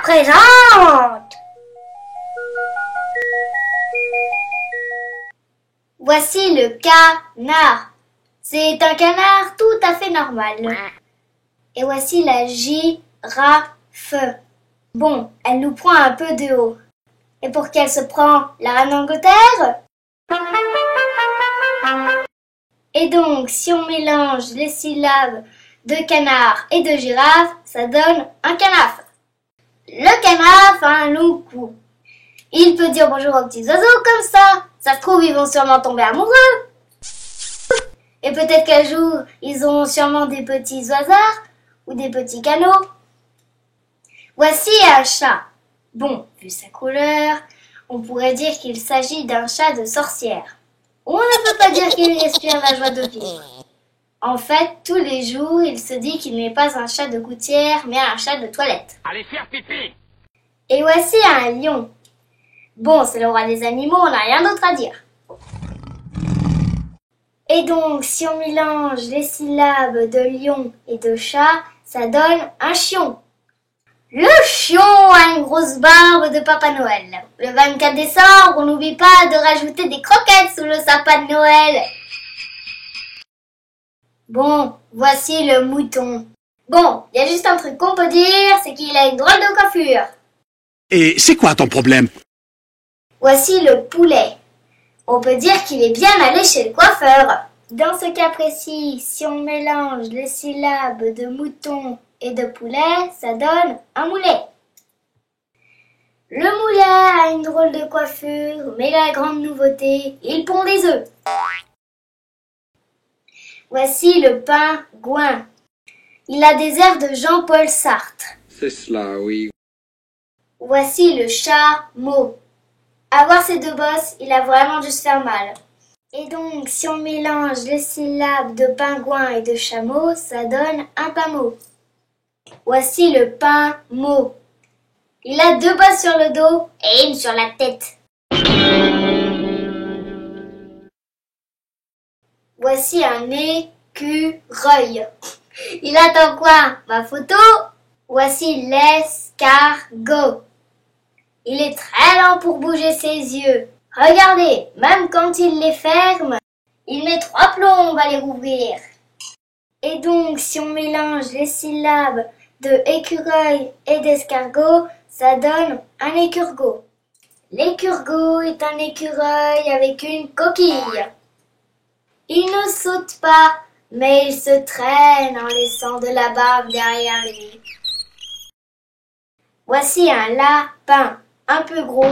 présente. Voici le canard. C'est un canard tout à fait normal. Et voici la girafe. Bon, elle nous prend un peu de haut. Et pour qu'elle se prend la reine d'Angleterre? Et donc, si on mélange les syllabes de canard et de girafe, ça donne un canaf. Le canaf a un long cou. Il peut dire bonjour aux petits oiseaux comme ça. Ça se trouve, ils vont sûrement tomber amoureux. Et peut-être qu'un jour, ils auront sûrement des petits oisards ou des petits canots. Voici un chat. Bon, vu sa couleur, on pourrait dire qu'il s'agit d'un chat de sorcière. On ne peut pas dire qu'il respire la joie de vivre. En fait, tous les jours, il se dit qu'il n'est pas un chat de gouttière, mais un chat de toilette. Allez faire pipi! Et voici un lion. Bon, c'est le roi des animaux, on n'a rien d'autre à dire. Et donc, si on mélange les syllabes de lion et de chat, ça donne un chion. Le chion a une grosse barbe de Papa Noël. Le 24 décembre, on n'oublie pas de rajouter des croquettes sous le sapin de Noël. Bon, voici le mouton. Bon, il y a juste un truc qu'on peut dire, c'est qu'il a une drôle de coiffure. Et c'est quoi ton problème? Voici le poulet. On peut dire qu'il est bien allé chez le coiffeur. Dans ce cas précis, si on mélange les syllabes de mouton et de poulet, ça donne un moulet. Le moulet a une drôle de coiffure, mais la grande nouveauté, il pond des œufs. Voici le pingouin. Il a des airs de Jean-Paul Sartre. C'est cela, oui. Voici le chameau. À voir ces deux bosses, il a vraiment dû se faire mal. Et donc, si on mélange les syllabes de pingouin et de chameau, ça donne un pameau. Voici le pain-mot. Il a deux bosses sur le dos et une sur la tête. Voici un écureuil. Il attend quoi? Ma photo? Voici l'escargot. Il est très lent pour bouger ses yeux. Regardez, même quand il les ferme, il met 3 plombes à les rouvrir. Et donc, si on mélange les syllabes de écureuil et d'escargot, ça donne un écurgot. L'écurgot est un écureuil avec une coquille. Il ne saute pas, mais il se traîne en laissant de la bave derrière lui. Voici un lapin, un peu gros.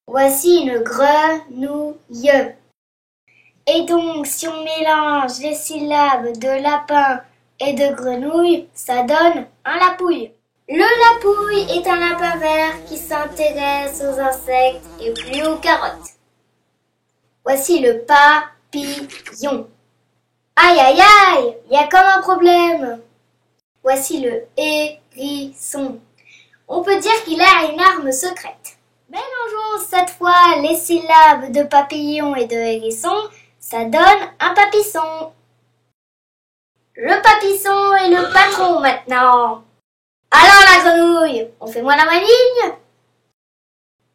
Voici une grenouille. Et donc, si on mélange les syllabes de lapin et de grenouille, ça donne un lapouille. Le lapouille est un lapin vert qui s'intéresse aux insectes et plus aux carottes. Voici le papillon. Aïe aïe aïe, il y a comme un problème. Voici le hérisson. On peut dire qu'il a une arme secrète. Mélangeons cette fois les syllabes de papillon et de hérisson, ça donne un papisson. Le papisson est le patron maintenant. Alors la grenouille, on fait moins la maligne?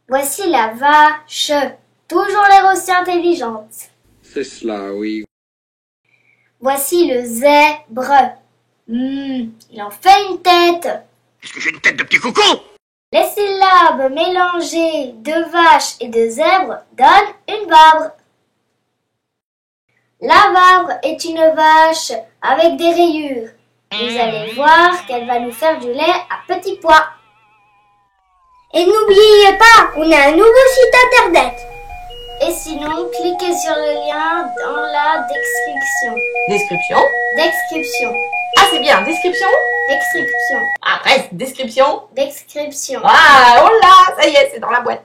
Voici la vache, toujours l'air aussi intelligente. C'est cela, oui. Voici le zèbre. Il en fait une tête. Est-ce que j'ai une tête de petit coucou? Les syllabes mélangées de vache et de zèbre donnent une vabre. La vabre est une vache avec des rayures. Vous allez voir qu'elle va nous faire du lait à petits pois. Et n'oubliez pas, on a un nouveau site internet. Et sinon, cliquez sur le lien dans la description. Description. Description. Ah, c'est bien. Description. Description. Après, description. Description. Ah, oh là, ça y est, c'est dans la boîte.